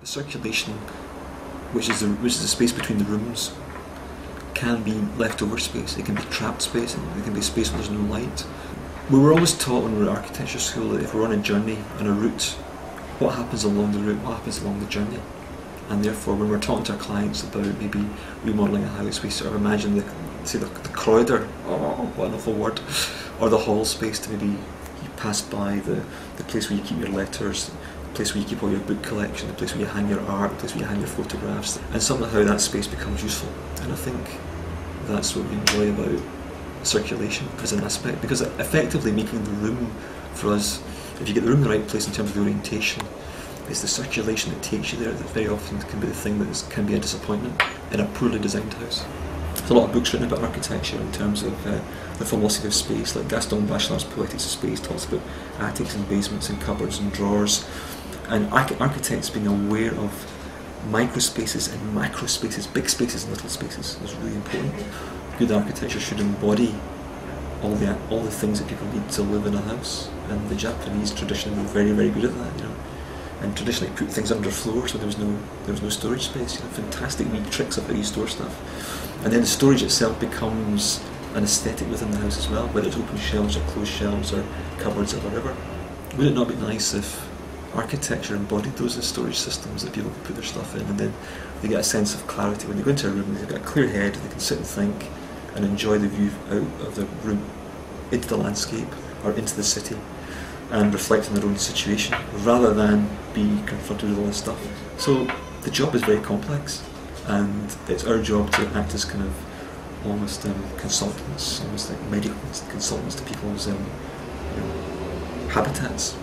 The circulation, which is the space between the rooms, can be leftover space, it can be trapped space, and it can be space where there's no light. We were always taught when we were at architecture school that if we're on a journey, on a route, what happens along the route, what happens along the journey. And therefore when we're talking to our clients about maybe remodelling a house, we sort of imagine the corridor, oh what an awful word, or the hall space to maybe you pass by the place where you keep your letters, the place where you keep all your book collection, the place where you hang your art, the place where you hang your photographs, and somehow that space becomes useful. And I think that's what we enjoy about circulation as an aspect, because effectively making the room for us, if you get the room in the right place in terms of the orientation, it's the circulation that takes you there that very often can be the thing that can be a disappointment in a poorly designed house. There's a lot of books written about architecture in terms of the philosophy of space, like Gaston Bachelard's Poetics of Space talks about attics and basements and cupboards and drawers, and architects being aware of micro spaces and macro spaces, big spaces and little spaces is really important. Good architecture should embody all the things that people need to live in a house, and the Japanese traditionally were very, very good at that, you know, and traditionally put things under floor so there was no storage space, you know, fantastic neat tricks of how you store stuff. And then the storage itself becomes an aesthetic within the house as well, whether it's open shelves or closed shelves or cupboards or whatever. Would it not be nice if architecture embodied those as storage systems that people can put their stuff in, and then they get a sense of clarity when they go into a room, they've got a clear head, they can sit and think and enjoy the view out of the room into the landscape or into the city and reflect on their own situation rather than be confronted with all this stuff. So the job is very complex, and it's our job to act as kind of almost consultants, almost like medical consultants to people's habitats.